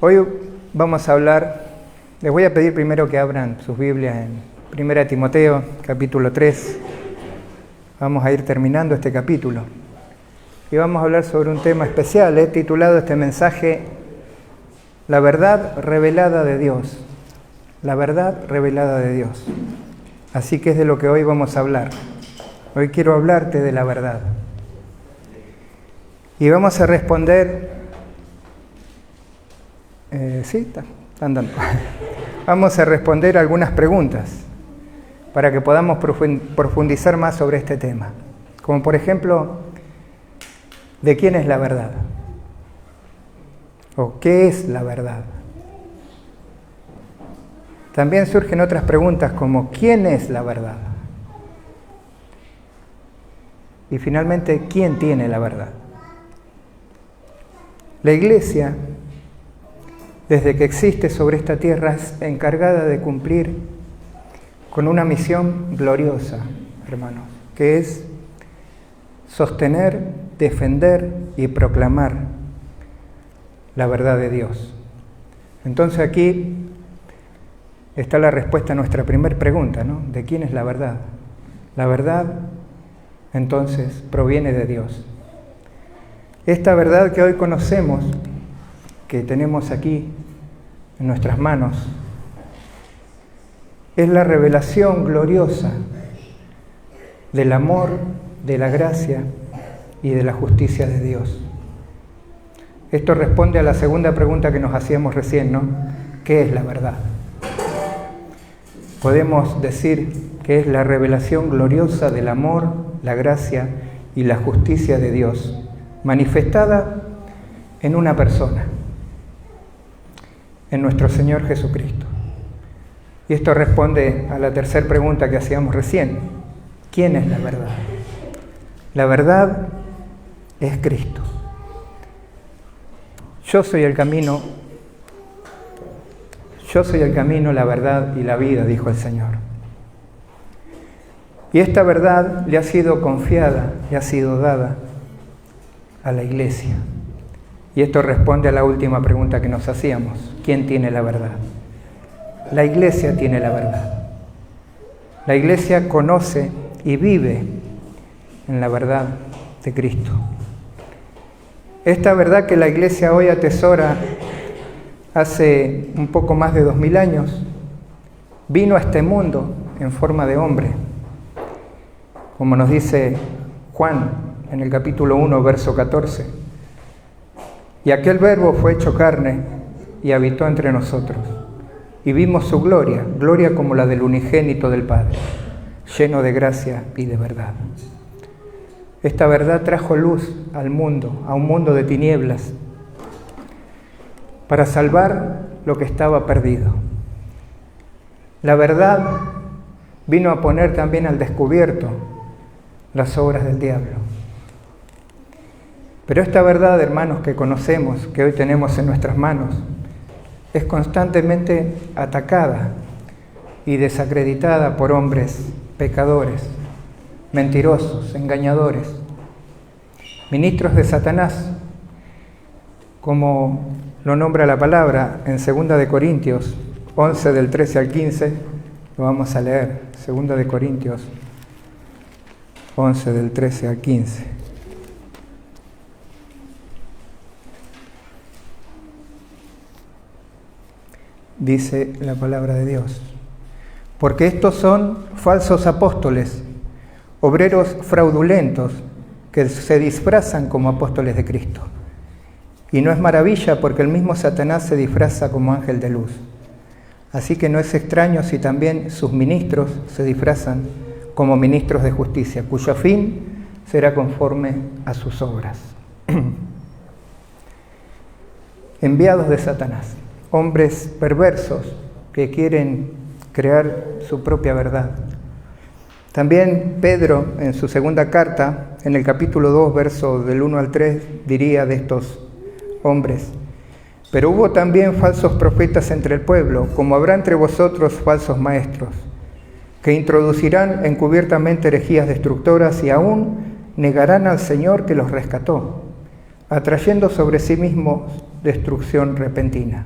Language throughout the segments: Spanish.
Hoy vamos a hablar, les voy a pedir primero que abran sus Biblias en 1 Timoteo, capítulo 3. Vamos a ir terminando este capítulo. Y vamos a hablar sobre un tema especial. He titulado este mensaje La verdad revelada de Dios. La verdad revelada de Dios. Así que es de lo que hoy vamos a hablar. Hoy quiero hablarte de la verdad. Y vamos a responder... está andando. Vamos a responder algunas preguntas para que podamos profundizar más sobre este tema. Como por ejemplo, ¿de quién es la verdad? ¿O qué es la verdad? También surgen otras preguntas como ¿quién es la verdad? Y finalmente, ¿quién tiene la verdad? La Iglesia, desde que existe sobre esta tierra, es encargada de cumplir con una misión gloriosa, hermanos, que es sostener, defender y proclamar la verdad de Dios. Entonces aquí está la respuesta a nuestra primera pregunta, ¿no? ¿De quién es la verdad? La verdad, entonces, proviene de Dios. Esta verdad que hoy conocemos, que tenemos aquí en nuestras manos, es la revelación gloriosa del amor, de la gracia y de la justicia de Dios. Esto responde a la segunda pregunta que nos hacíamos recién, ¿no? ¿Qué es la verdad? Podemos decir que es la revelación gloriosa del amor, la gracia y la justicia de Dios, manifestada en una persona, en nuestro Señor Jesucristo. Y esto responde a la tercera pregunta que hacíamos recién. ¿Quién es la verdad? La verdad es Cristo. Yo soy el camino, la verdad y la vida, dijo el Señor. Y esta verdad le ha sido confiada, le ha sido dada a la Iglesia. Y esto responde a la última pregunta que nos hacíamos. ¿Quién tiene la verdad? La Iglesia tiene la verdad. La Iglesia conoce y vive en la verdad de Cristo. Esta verdad que la Iglesia hoy atesora hace un poco más de 2000 años, vino a este mundo en forma de hombre. Como nos dice Juan en el capítulo 1, verso 14. Y aquel verbo fue hecho carne y habitó entre nosotros. Y vimos su gloria, gloria como la del unigénito del Padre, lleno de gracia y de verdad. Esta verdad trajo luz al mundo, a un mundo de tinieblas, para salvar lo que estaba perdido. La verdad vino a poner también al descubierto las obras del diablo. Pero esta verdad, hermanos, que conocemos, que hoy tenemos en nuestras manos, es constantemente atacada y desacreditada por hombres pecadores, mentirosos, engañadores, ministros de Satanás, como lo nombra la palabra en 2 Corintios 11, del 13 al 15, lo vamos a leer, 2 Corintios 11, del 13 al 15. Dice la palabra de Dios: porque estos son falsos apóstoles, obreros fraudulentos, que se disfrazan como apóstoles de Cristo. Y no es maravilla, porque el mismo Satanás se disfraza como ángel de luz. Así que no es extraño si también sus ministros se disfrazan como ministros de justicia, cuyo fin será conforme a sus obras. Enviados de Satanás, hombres perversos que quieren crear su propia verdad. También Pedro, en su segunda carta, en el capítulo 2, versos del 1 al 3, diría de estos hombres: pero hubo también falsos profetas entre el pueblo, como habrá entre vosotros falsos maestros, que introducirán encubiertamente herejías destructoras y aún negarán al Señor que los rescató, atrayendo sobre sí mismos destrucción repentina.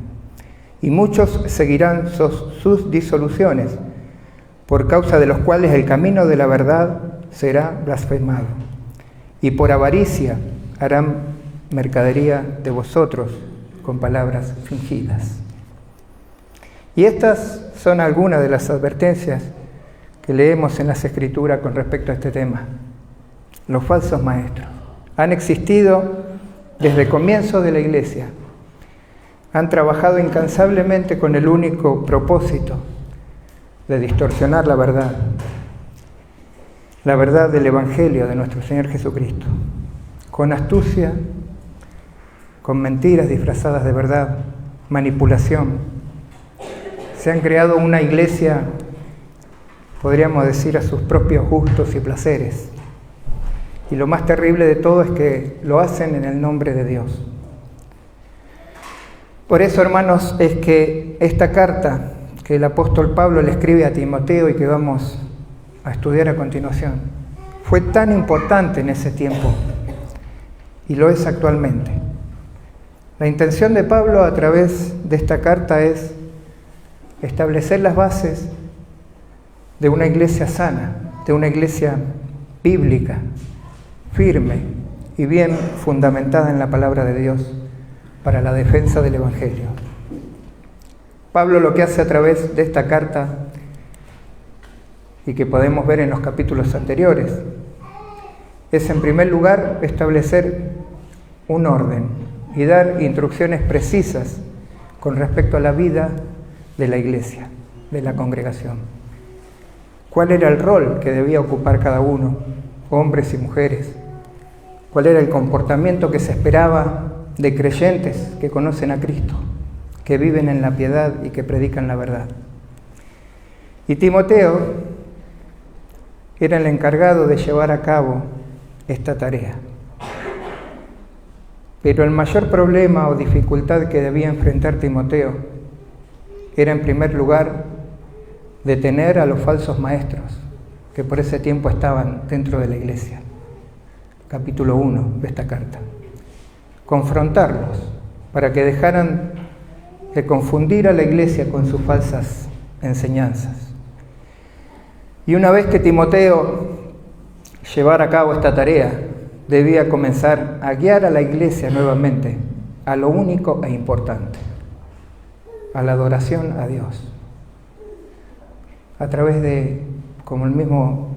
Y muchos seguirán sus disoluciones, por causa de los cuales el camino de la verdad será blasfemado. Y por avaricia harán mercadería de vosotros con palabras fingidas. Y estas son algunas de las advertencias que leemos en las Escrituras con respecto a este tema. Los falsos maestros han existido desde el comienzo de la Iglesia. Han trabajado incansablemente con el único propósito de distorsionar la verdad del Evangelio de nuestro Señor Jesucristo, con astucia, con mentiras disfrazadas de verdad, manipulación. Se han creado una iglesia, podríamos decir, a sus propios gustos y placeres. Y lo más terrible de todo es que lo hacen en el nombre de Dios. Por eso, hermanos, es que esta carta que el apóstol Pablo le escribe a Timoteo y que vamos a estudiar a continuación, fue tan importante en ese tiempo y lo es actualmente. La intención de Pablo a través de esta carta es establecer las bases de una iglesia sana, de una iglesia bíblica, firme y bien fundamentada en la palabra de Dios para la defensa del Evangelio. Pablo lo que hace a través de esta carta, y que podemos ver en los capítulos anteriores, es en primer lugar establecer un orden y dar instrucciones precisas con respecto a la vida de la iglesia, de la congregación. ¿Cuál era el rol que debía ocupar cada uno, hombres y mujeres? ¿Cuál era el comportamiento que se esperaba de creyentes que conocen a Cristo, que viven en la piedad y que predican la verdad? Y Timoteo era el encargado de llevar a cabo esta tarea. Pero el mayor problema o dificultad que debía enfrentar Timoteo era, en primer lugar, detener a los falsos maestros que por ese tiempo estaban dentro de la iglesia. Capítulo 1 de esta carta. Confrontarlos para que dejaran de confundir a la iglesia con sus falsas enseñanzas. Y una vez que Timoteo llevara a cabo esta tarea, debía comenzar a guiar a la iglesia nuevamente a lo único e importante, a la adoración a Dios. A través de, como el mismo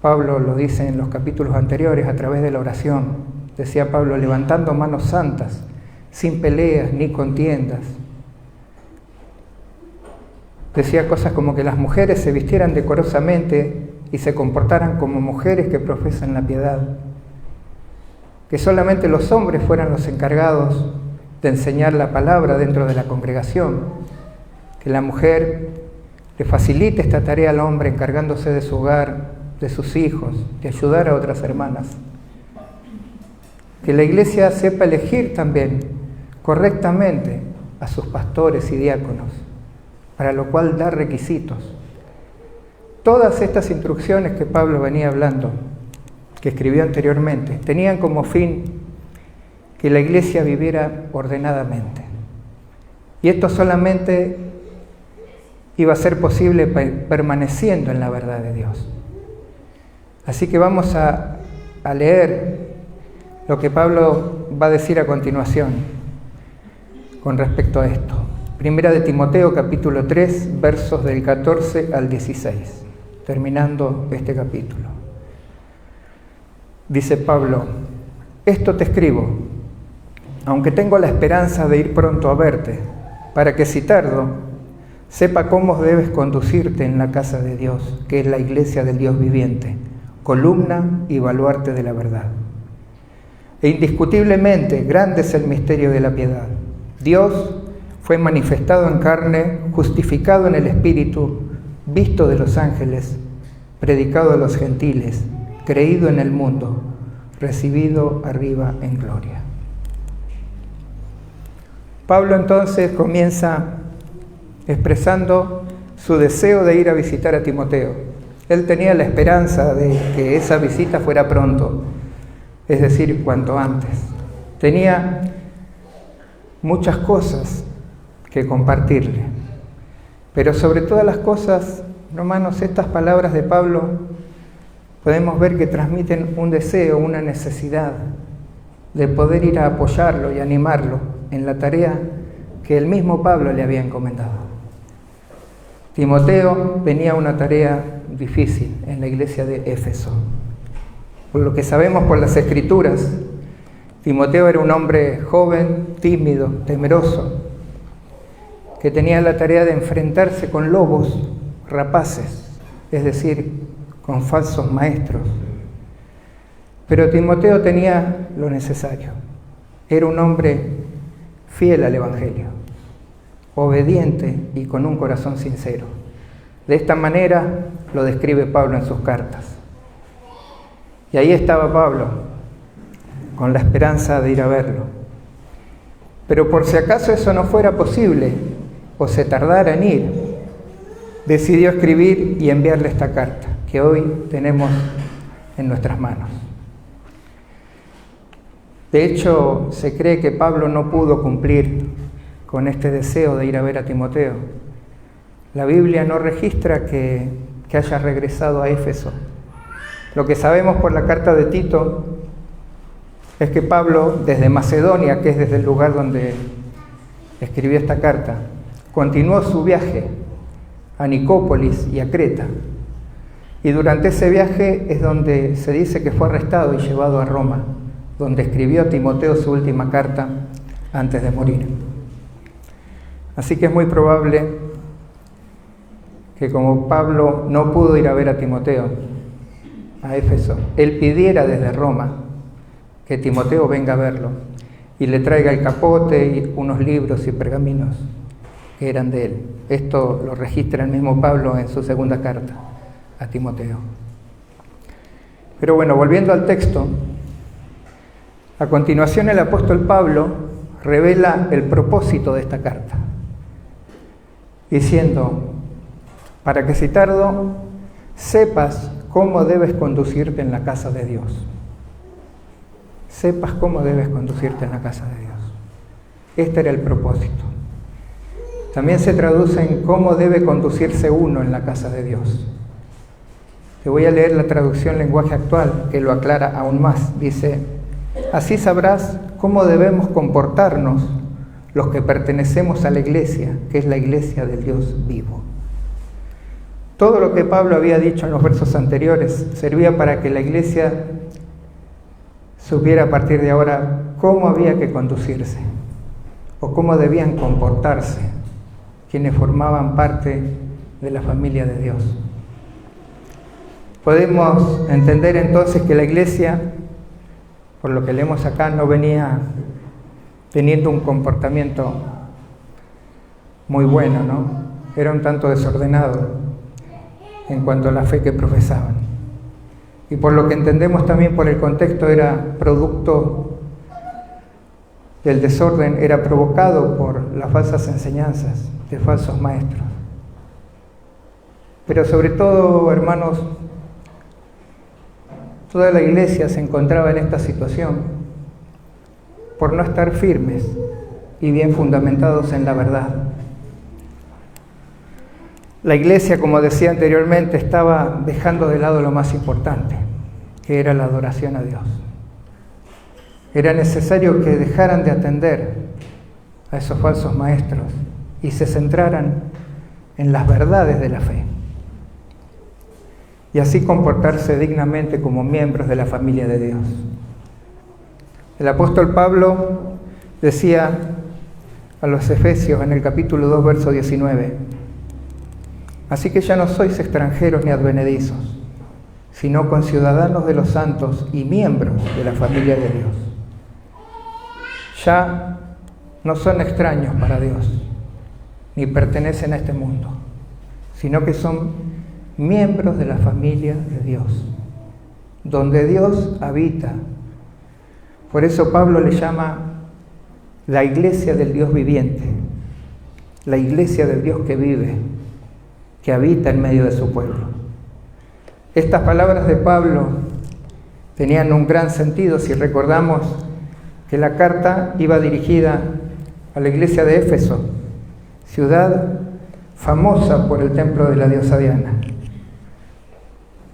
Pablo lo dice en los capítulos anteriores, a través de la oración, decía Pablo, levantando manos santas, sin peleas ni contiendas. Decía cosas como que las mujeres se vistieran decorosamente y se comportaran como mujeres que profesan la piedad. Que solamente los hombres fueran los encargados de enseñar la palabra dentro de la congregación. Que la mujer le facilite esta tarea al hombre encargándose de su hogar, de sus hijos, de ayudar a otras hermanas. Que la iglesia sepa elegir también correctamente a sus pastores y diáconos, para lo cual da requisitos. Todas estas instrucciones que Pablo venía hablando, que escribió anteriormente, tenían como fin que la iglesia viviera ordenadamente. Y esto solamente iba a ser posible permaneciendo en la verdad de Dios. Así que vamos a leer lo que Pablo va a decir a continuación con respecto a esto. Primera de Timoteo, capítulo 3, versos del 14 al 16, terminando este capítulo. Dice Pablo, esto te escribo, aunque tengo la esperanza de ir pronto a verte, para que si tardo, sepa cómo debes conducirte en la casa de Dios, que es la iglesia del Dios viviente, columna y baluarte de la verdad. E indiscutiblemente grande es el misterio de la piedad. Dios fue manifestado en carne, justificado en el Espíritu, visto de los ángeles, predicado a los gentiles, creído en el mundo, recibido arriba en gloria. Pablo entonces comienza expresando su deseo de ir a visitar a Timoteo. Él tenía la esperanza de que esa visita fuera pronto, es decir, cuanto antes. Tenía muchas cosas que compartirle, pero sobre todas las cosas, hermanos, estas palabras de Pablo podemos ver que transmiten un deseo, una necesidad de poder ir a apoyarlo y animarlo en la tarea que el mismo Pablo le había encomendado. Timoteo tenía una tarea difícil en la iglesia de Éfeso. Por lo que sabemos por las Escrituras, Timoteo era un hombre joven, tímido, temeroso, que tenía la tarea de enfrentarse con lobos rapaces, es decir, con falsos maestros. Pero Timoteo tenía lo necesario. Era un hombre fiel al Evangelio, obediente y con un corazón sincero. De esta manera lo describe Pablo en sus cartas. Y ahí estaba Pablo, con la esperanza de ir a verlo. Pero por si acaso eso no fuera posible, o se tardara en ir, decidió escribir y enviarle esta carta, que hoy tenemos en nuestras manos. De hecho, se cree que Pablo no pudo cumplir con este deseo de ir a ver a Timoteo. La Biblia no registra que haya regresado a Éfeso. Lo que sabemos por la carta de Tito es que Pablo, desde Macedonia, que es desde el lugar donde escribió esta carta, continuó su viaje a Nicópolis y a Creta. Y durante ese viaje es donde se dice que fue arrestado y llevado a Roma, donde escribió a Timoteo su última carta antes de morir. Así que es muy probable que como Pablo no pudo ir a ver a Timoteo a Éfeso, él pidiera desde Roma que Timoteo venga a verlo y le traiga el capote y unos libros y pergaminos que eran de él. Esto lo registra el mismo Pablo en su segunda carta a Timoteo. Pero bueno, volviendo al texto, a continuación el apóstol Pablo revela el propósito de esta carta, diciendo, para que si tardo, sepas cómo debes conducirte en la casa de Dios. Sepas cómo debes conducirte en la casa de Dios. Este era el propósito. También se traduce en cómo debe conducirse uno en la casa de Dios. Te voy a leer la traducción lenguaje actual, que lo aclara aún más. Dice, así sabrás cómo debemos comportarnos los que pertenecemos a la iglesia, que es la iglesia del Dios vivo. Todo lo que Pablo había dicho en los versos anteriores servía para que la iglesia supiera a partir de ahora cómo había que conducirse o cómo debían comportarse quienes formaban parte de la familia de Dios. Podemos entender entonces que la iglesia, por lo que leemos acá, no venía teniendo un comportamiento muy bueno, ¿no? Era un tanto desordenado en cuanto a la fe que profesaban. Y por lo que entendemos también por el contexto, era producto del desorden, era provocado por las falsas enseñanzas de falsos maestros. Pero sobre todo, hermanos, toda la iglesia se encontraba en esta situación por no estar firmes y bien fundamentados en la verdad. La iglesia, como decía anteriormente, estaba dejando de lado lo más importante, que era la adoración a Dios. Era necesario que dejaran de atender a esos falsos maestros y se centraran en las verdades de la fe. Y así comportarse dignamente como miembros de la familia de Dios. El apóstol Pablo decía a los Efesios en el capítulo 2, verso 19, así que ya no sois extranjeros ni advenedizos, sino conciudadanos de los santos y miembros de la familia de Dios. Ya no son extraños para Dios, ni pertenecen a este mundo, sino que son miembros de la familia de Dios, donde Dios habita. Por eso Pablo le llama la iglesia del Dios viviente, la iglesia del Dios que vive, que habita en medio de su pueblo. Estas palabras de Pablo tenían un gran sentido si recordamos que la carta iba dirigida a la iglesia de Éfeso, ciudad famosa por el templo de la diosa Diana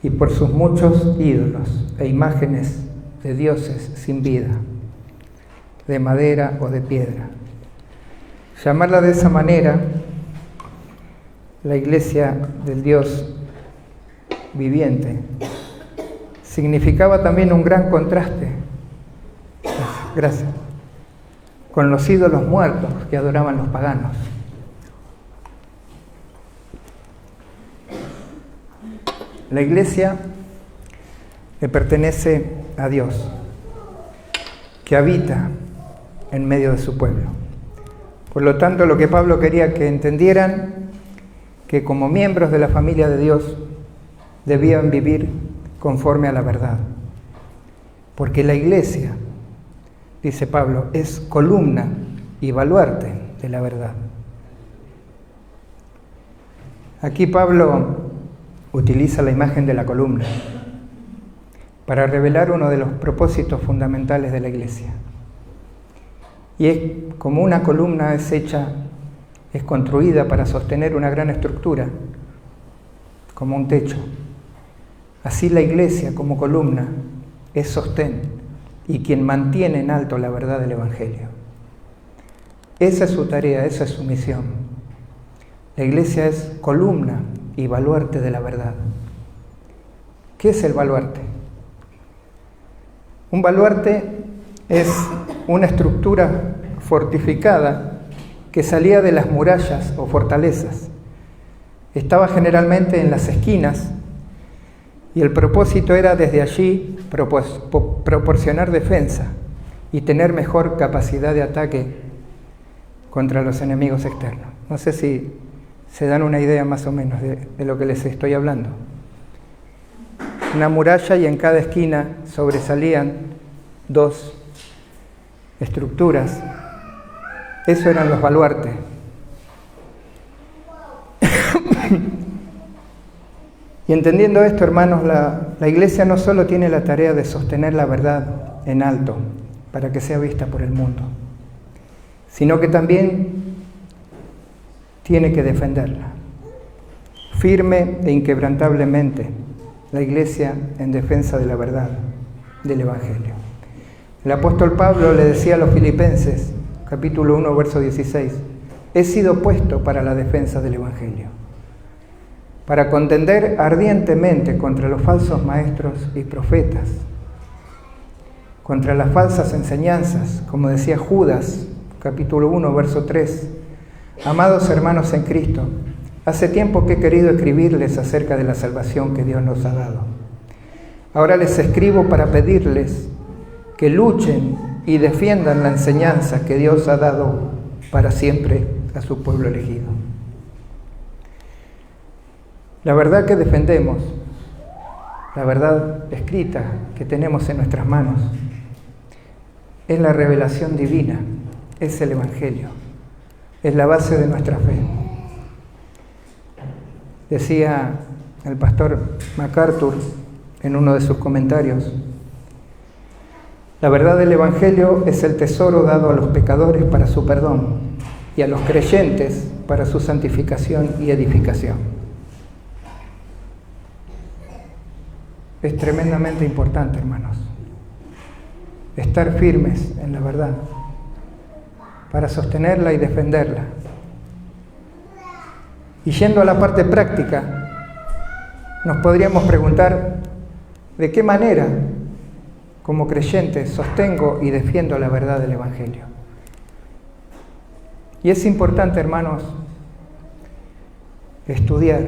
y por sus muchos ídolos e imágenes de dioses sin vida, de madera o de piedra. Llamarla de esa manera, la iglesia del Dios viviente, significaba también un gran contraste, gracias, con los ídolos muertos que adoraban los paganos. La iglesia le pertenece a Dios, que habita en medio de su pueblo. Por lo tanto, lo que Pablo quería que entendieran, que como miembros de la familia de Dios debían vivir conforme a la verdad. Porque la iglesia, dice Pablo, es columna y baluarte de la verdad. Aquí Pablo utiliza la imagen de la columna para revelar uno de los propósitos fundamentales de la iglesia. Y es como una columna es construida para sostener una gran estructura, como un techo. Así la iglesia como columna es sostén y quien mantiene en alto la verdad del Evangelio. Esa es su tarea, esa es su misión. La iglesia es columna y baluarte de la verdad. ¿Qué es el baluarte? Un baluarte es una estructura fortificada que salía de las murallas o fortalezas. Estaba generalmente en las esquinas y el propósito era desde allí proporcionar defensa y tener mejor capacidad de ataque contra los enemigos externos. No sé si se dan una idea más o menos de lo que les estoy hablando. Una muralla y en cada esquina sobresalían dos estructuras. Eso eran los baluartes. Y entendiendo esto, hermanos, la iglesia no solo tiene la tarea de sostener la verdad en alto para que sea vista por el mundo, sino que también tiene que defenderla, firme e inquebrantablemente, la iglesia en defensa de la verdad del Evangelio. El apóstol Pablo le decía a los filipenses, capítulo 1, verso 16, he sido puesto para la defensa del Evangelio, para contender ardientemente contra los falsos maestros y profetas, contra las falsas enseñanzas, como decía Judas, capítulo 1, verso 3, amados hermanos en Cristo, hace tiempo que he querido escribirles acerca de la salvación que Dios nos ha dado. Ahora les escribo para pedirles que luchen y defiendan la enseñanza que Dios ha dado para siempre a su pueblo elegido. La verdad que defendemos, la verdad escrita que tenemos en nuestras manos, es la revelación divina, es el Evangelio, es la base de nuestra fe. Decía el pastor MacArthur en uno de sus comentarios, la verdad del Evangelio es el tesoro dado a los pecadores para su perdón y a los creyentes para su santificación y edificación. Es tremendamente importante, hermanos, estar firmes en la verdad para sostenerla y defenderla. Y yendo a la parte práctica, nos podríamos preguntar de qué manera, como creyentes, sostengo y defiendo la verdad del Evangelio. Y es importante, hermanos, estudiar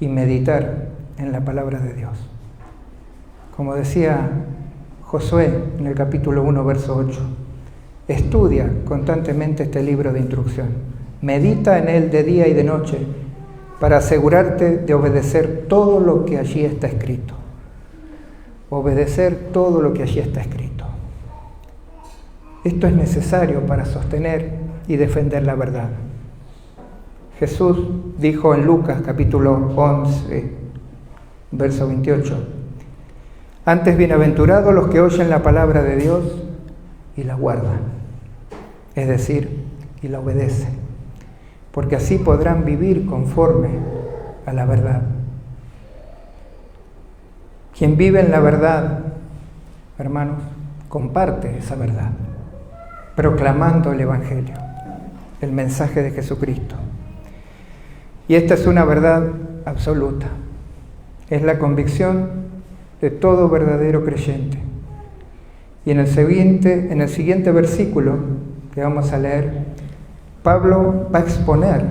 y meditar en la palabra de Dios. Como decía Josué en el capítulo 1, verso 8, estudia constantemente este libro de instrucción, medita en él de día y de noche para asegurarte de obedecer todo lo que allí está escrito. Obedecer todo lo que allí está escrito. Esto es necesario para sostener y defender la verdad. Jesús dijo en Lucas capítulo 11, verso 28, antes bienaventurados los que oyen la palabra de Dios y la guarda, es decir, y la obedece, porque así podrán vivir conforme a la verdad. Quien vive en la verdad, hermanos, comparte esa verdad, proclamando el Evangelio, el mensaje de Jesucristo. Y esta es una verdad absoluta, es la convicción de todo verdadero creyente. Y en el siguiente versículo que vamos a leer, Pablo va a exponer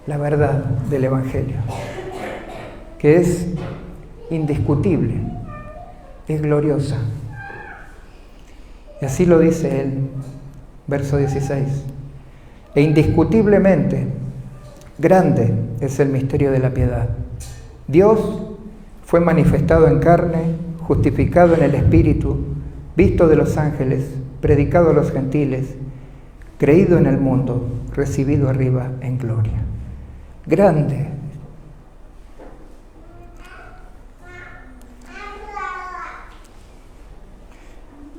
la verdad del Evangelio, que es indiscutible, es gloriosa. Y así lo dice él, verso 16. E indiscutiblemente grande es el misterio de la piedad. Dios fue manifestado en carne, justificado en el Espíritu, visto de los ángeles, predicado a los gentiles, creído en el mundo, recibido arriba en gloria. Grande.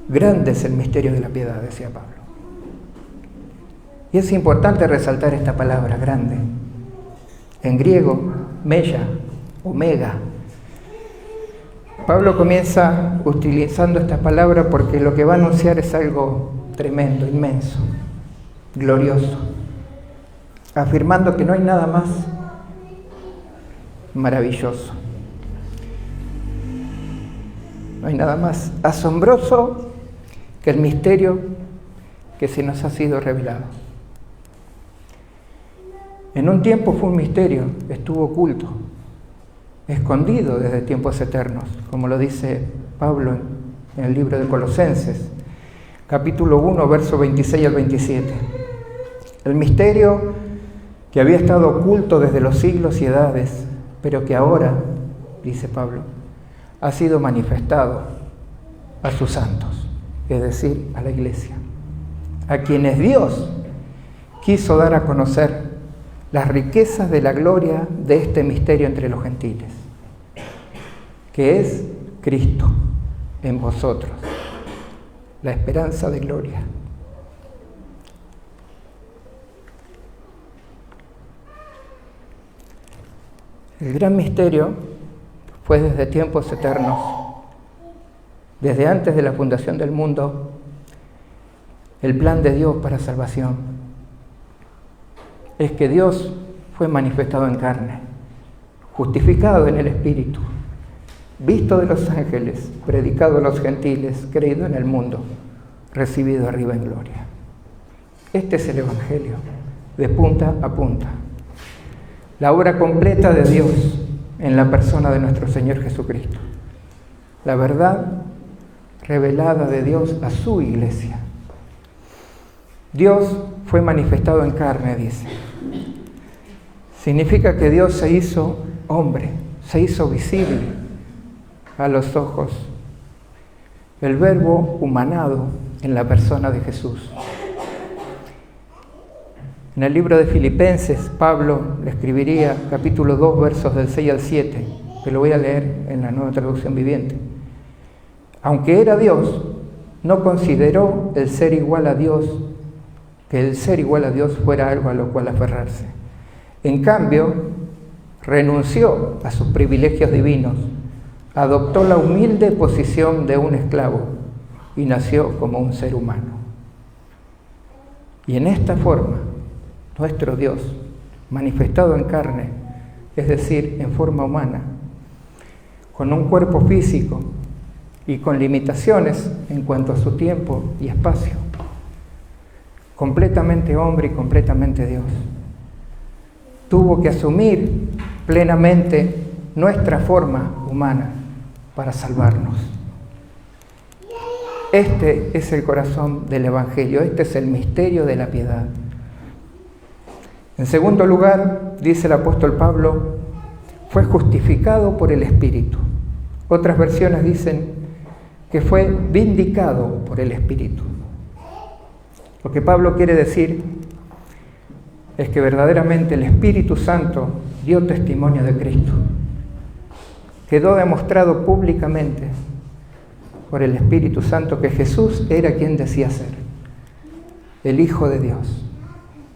Grande es el misterio de la piedad, decía Pablo. Y es importante resaltar esta palabra, grande. En griego, mella, omega. Pablo comienza utilizando esta palabra porque lo que va a anunciar es algo tremendo, inmenso, glorioso, afirmando que no hay nada más maravilloso, no hay nada más asombroso que el misterio que se nos ha sido revelado. En un tiempo fue un misterio, estuvo oculto, escondido desde tiempos eternos, como lo dice Pablo en el libro de Colosenses, capítulo 1, versos 26 al 27. El misterio que había estado oculto desde los siglos y edades, pero que ahora, dice Pablo, ha sido manifestado a sus santos, es decir, a la iglesia, a quienes Dios quiso dar a conocer las riquezas de la gloria de este misterio entre los gentiles, que es Cristo en vosotros, la esperanza de gloria. El gran misterio fue desde tiempos eternos, desde antes de la fundación del mundo, el plan de Dios para salvación. Es que Dios fue manifestado en carne, justificado en el Espíritu, visto de los ángeles, predicado a los gentiles, creído en el mundo, recibido arriba en gloria. Este es el Evangelio, de punta a punta. La obra completa de Dios en la persona de nuestro Señor Jesucristo. La verdad revelada de Dios a su iglesia. Dios fue manifestado en carne, dice. Significa que Dios se hizo hombre, se hizo visible a los ojos. El Verbo humanado en la persona de Jesús. En el libro de Filipenses, Pablo le escribiría capítulo 2, versos del 6 al 7, que lo voy a leer en la Nueva Traducción Viviente. Aunque era Dios, no consideró el ser igual a Dios, que el ser igual a Dios fuera algo a lo cual aferrarse. En cambio, renunció a sus privilegios divinos, adoptó la humilde posición de un esclavo y nació como un ser humano. Y en esta forma, nuestro Dios, manifestado en carne, es decir, en forma humana, con un cuerpo físico y con limitaciones en cuanto a su tiempo y espacio, completamente hombre y completamente Dios, tuvo que asumir plenamente nuestra forma humana para salvarnos. Este es el corazón del Evangelio, este es el misterio de la piedad. En segundo lugar, dice el apóstol Pablo, fue justificado por el Espíritu. Otras versiones dicen que fue vindicado por el Espíritu. Lo que Pablo quiere decir es que verdaderamente el Espíritu Santo dio testimonio de Cristo. Quedó demostrado públicamente por el Espíritu Santo que Jesús era quien decía ser, el Hijo de Dios,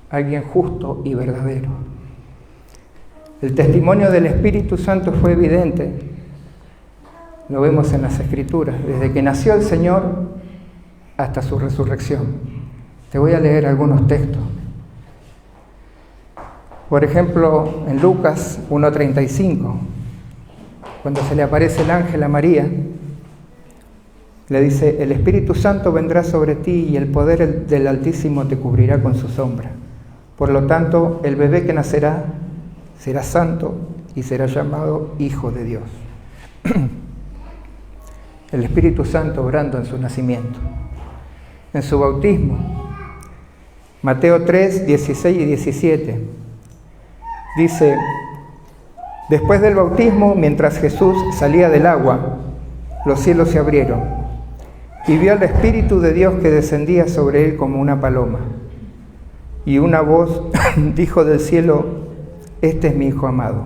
alguien justo y verdadero. El testimonio del Espíritu Santo fue evidente, lo vemos en las Escrituras, desde que nació el Señor hasta su resurrección. Te voy a leer algunos textos. Por ejemplo, en Lucas 1:35, cuando se le aparece el ángel a María, le dice: el Espíritu Santo vendrá sobre ti y el poder del Altísimo te cubrirá con su sombra. Por lo tanto, el bebé que nacerá será santo y será llamado Hijo de Dios. El Espíritu Santo obrando en su nacimiento, en su bautismo. Mateo 3, 16 y 17. Dice: después del bautismo, mientras Jesús salía del agua, los cielos se abrieron y vio al Espíritu de Dios que descendía sobre él como una paloma. Y una voz dijo del cielo: este es mi Hijo amado,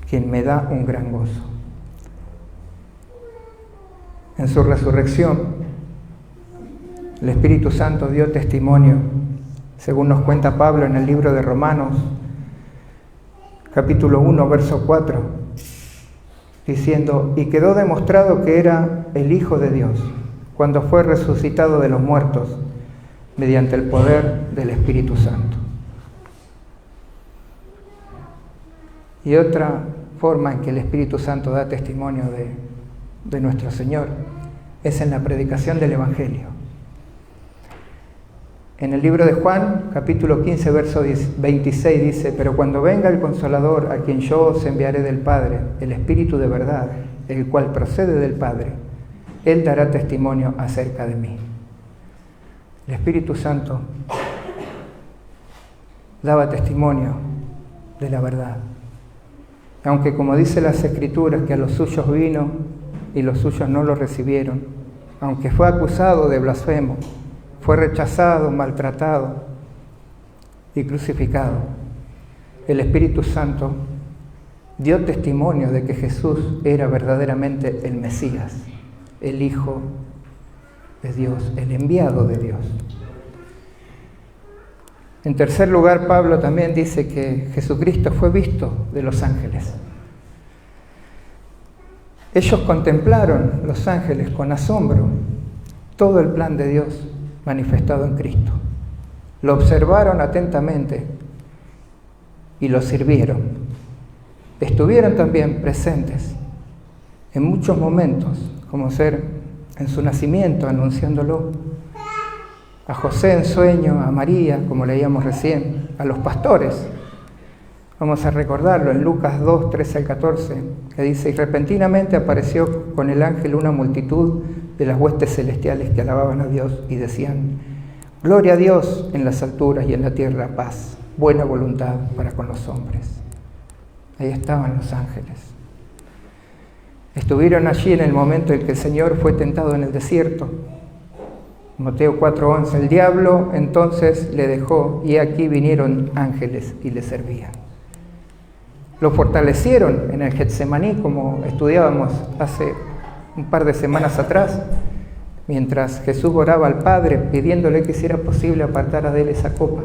quien me da un gran gozo. En su resurrección, el Espíritu Santo dio testimonio, según nos cuenta Pablo en el libro de Romanos, capítulo 1, verso 4, diciendo: y quedó demostrado que era el Hijo de Dios, cuando fue resucitado de los muertos, mediante el poder del Espíritu Santo. Y otra forma en que el Espíritu Santo da testimonio de nuestro Señor es en la predicación del Evangelio. En el libro de Juan, capítulo 15, verso 26 dice: pero cuando venga el Consolador, a quien yo os enviaré del Padre, el Espíritu de verdad, el cual procede del Padre, Él dará testimonio acerca de mí. El Espíritu Santo daba testimonio de la verdad. Aunque, como dice las Escrituras, que a los suyos vino y los suyos no lo recibieron, aunque fue acusado de blasfemo, fue rechazado, maltratado y crucificado, el Espíritu Santo dio testimonio de que Jesús era verdaderamente el Mesías, el Hijo de Dios, el enviado de Dios. En tercer lugar, Pablo también dice que Jesucristo fue visto de los ángeles. Ellos contemplaron, los ángeles, con asombro, todo el plan de Dios manifestado en Cristo. Lo observaron atentamente y lo sirvieron. Estuvieron también presentes en muchos momentos, como ser en su nacimiento, anunciándolo, a José en sueño, a María, como leíamos recién, a los pastores. Vamos a recordarlo en Lucas 2, 13 al 14, que dice: y repentinamente apareció con el ángel una multitud de las huestes celestiales que alababan a Dios y decían: gloria a Dios en las alturas y en la tierra paz, buena voluntad para con los hombres. Ahí estaban los ángeles. Estuvieron allí en el momento en que el Señor fue tentado en el desierto. Mateo 4:11, el diablo entonces le dejó y aquí vinieron ángeles y le servían. Lo fortalecieron en el Getsemaní, como estudiábamos hace un par de semanas atrás, mientras Jesús oraba al Padre pidiéndole que si era posible apartara de él esa copa.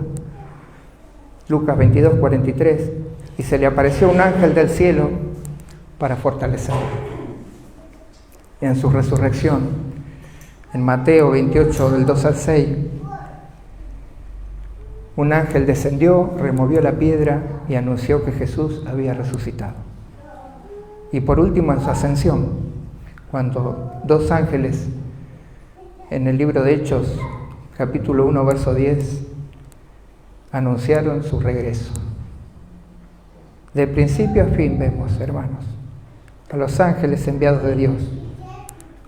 Lucas 22:43, y se le apareció un ángel del cielo para fortalecerlo. Y en su resurrección, en Mateo 28, del 2 al 6, un ángel descendió, removió la piedra y anunció que Jesús había resucitado. Y por último, en su ascensión, cuando dos ángeles, en el libro de Hechos, capítulo 1, verso 10, anunciaron su regreso. De principio a fin vemos, hermanos, a los ángeles enviados de Dios.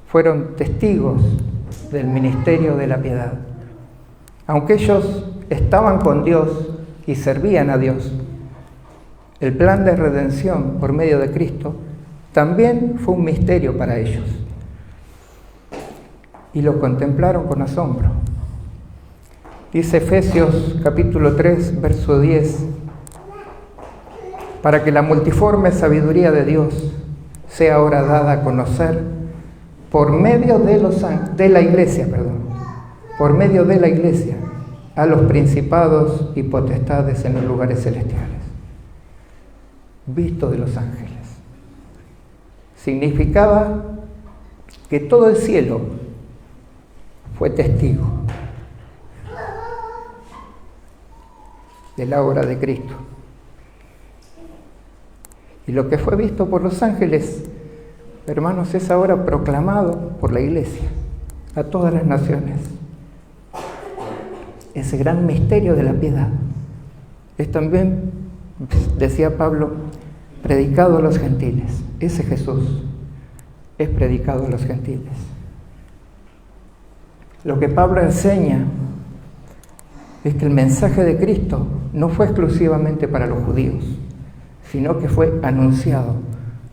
Fueron testigos del ministerio de la piedad. Aunque ellos estaban con Dios y servían a Dios, el plan de redención por medio de Cristo también fue un misterio para ellos. Y lo contemplaron con asombro. Dice Efesios capítulo 3, verso 10, para que la multiforme sabiduría de Dios sea ahora dada a conocer por medio de la iglesia, por medio de la iglesia, a los principados y potestades en los lugares celestiales. Visto de los ángeles. Significaba que todo el cielo fue testigo de la obra de Cristo. Y lo que fue visto por los ángeles, hermanos, es ahora proclamado por la iglesia a todas las naciones. Ese gran misterio de la piedad es también, decía Pablo, predicado a los gentiles. Ese Jesús es predicado a los gentiles. Lo que Pablo enseña es que el mensaje de Cristo no fue exclusivamente para los judíos, sino que fue anunciado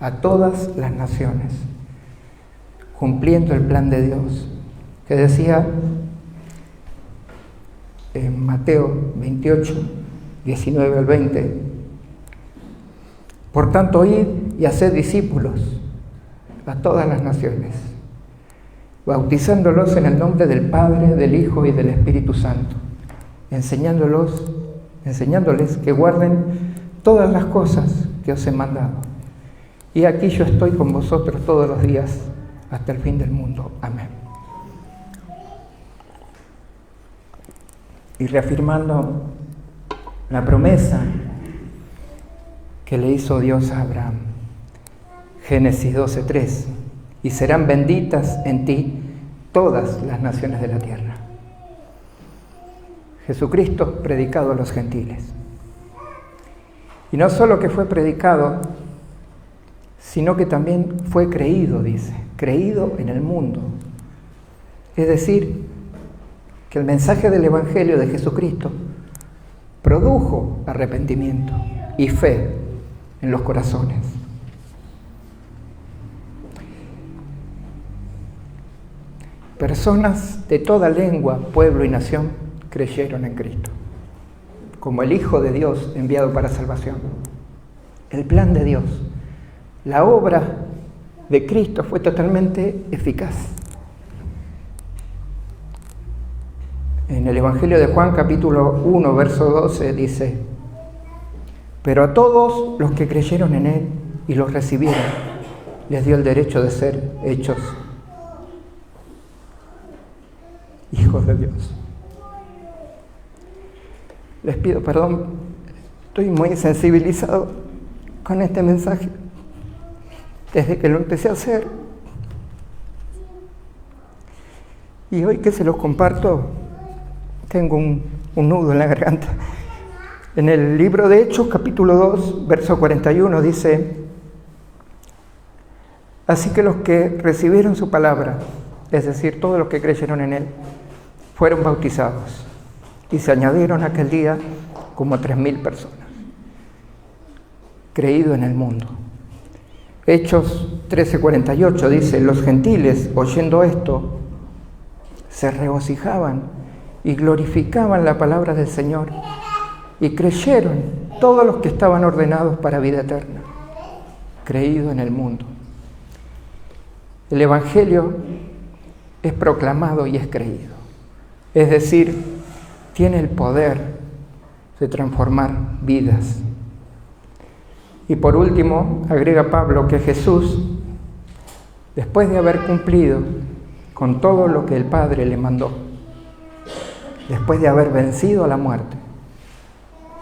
a todas las naciones, cumpliendo el plan de Dios, que decía en Mateo 28, 19 al 20, por tanto, id y haced discípulos a todas las naciones, bautizándolos en el nombre del Padre, del Hijo y del Espíritu Santo, enseñándoles que guarden todas las cosas que os he mandado. Y aquí yo estoy con vosotros todos los días hasta el fin del mundo. Amén. Y reafirmando la promesa que le hizo Dios a Abraham, Génesis 12:3, y serán benditas en ti todas las naciones de la tierra. Jesucristo predicado a los gentiles. Y no solo que fue predicado, sino que también fue creído, dice, creído en el mundo. Es decir, que el mensaje del Evangelio de Jesucristo produjo arrepentimiento y fe en los corazones. Personas de toda lengua, pueblo y nación creyeron en Cristo como el Hijo de Dios enviado para salvación. El plan de Dios, la obra de Cristo fue totalmente eficaz. En el Evangelio de Juan, capítulo 1, verso 12, dice: pero a todos los que creyeron en Él y los recibieron, les dio el derecho de ser hechos hijos de Dios. Les pido perdón, estoy muy sensibilizado con este mensaje desde que lo empecé a hacer. Y hoy que se los comparto, tengo un nudo en la garganta. En el libro de Hechos, capítulo 2, verso 41, dice: así que los que recibieron su palabra, es decir, todos los que creyeron en Él, fueron bautizados. Y se añadieron aquel día como 3.000 personas. Creído en el mundo. Hechos 13:48 dice: los gentiles, oyendo esto, se regocijaban y glorificaban la palabra del Señor, y creyeron todos los que estaban ordenados para vida eterna. Creído en el mundo. El Evangelio es proclamado y es creído. Es decir, tiene el poder de transformar vidas. Y por último, agrega Pablo que Jesús, después de haber cumplido con todo lo que el Padre le mandó, después de haber vencido a la muerte,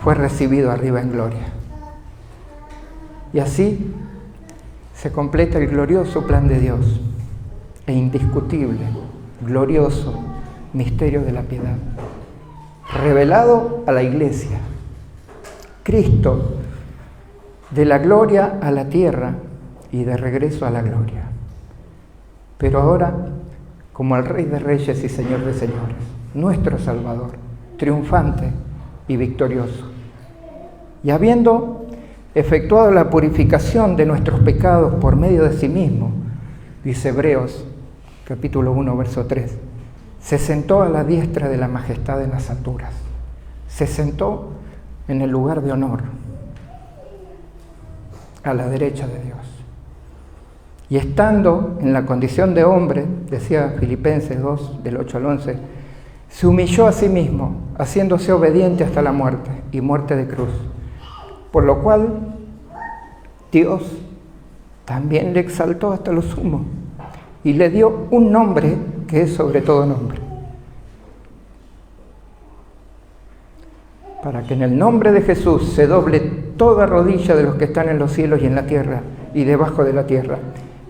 fue recibido arriba en gloria. Y así se completa el glorioso plan de Dios, e indiscutible, glorioso misterio de la piedad, revelado a la iglesia. Cristo, de la gloria a la tierra y de regreso a la gloria. Pero ahora, como el Rey de Reyes y Señor de Señores, nuestro Salvador, triunfante y victorioso. Y habiendo efectuado la purificación de nuestros pecados por medio de sí mismo, dice Hebreos, capítulo 1, verso 3, se sentó a la diestra de la majestad en las alturas. Se sentó en el lugar de honor, a la derecha de Dios. Y estando en la condición de hombre, decía Filipenses 2, del 8 al 11, se humilló a sí mismo, haciéndose obediente hasta la muerte, y muerte de cruz. Por lo cual, Dios también le exaltó hasta lo sumo, y le dio un nombre que es sobre todo nombre. Para que en el nombre de Jesús se doble toda rodilla de los que están en los cielos y en la tierra, y debajo de la tierra,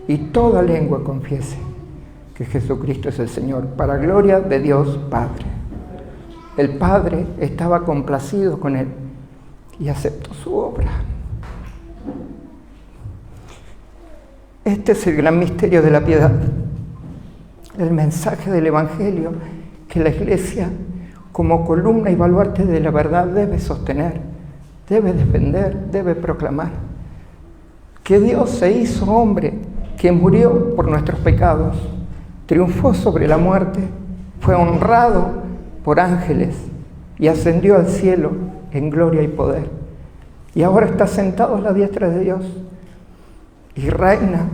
y toda lengua confiese que Jesucristo es el Señor, para gloria de Dios Padre. El Padre estaba complacido con él y aceptó su obra. Este es el gran misterio de la piedad, el mensaje del Evangelio que la Iglesia, como columna y baluarte de la verdad, debe sostener, debe defender, debe proclamar. Que Dios se hizo hombre, que murió por nuestros pecados, triunfó sobre la muerte, fue honrado por ángeles y ascendió al cielo en gloria y poder. Y ahora está sentado a la diestra de Dios y reina.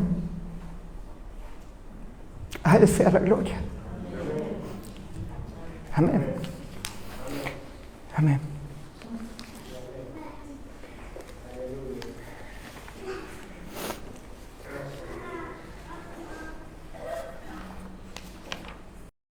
A Él sea la gloria. Amén. Amén.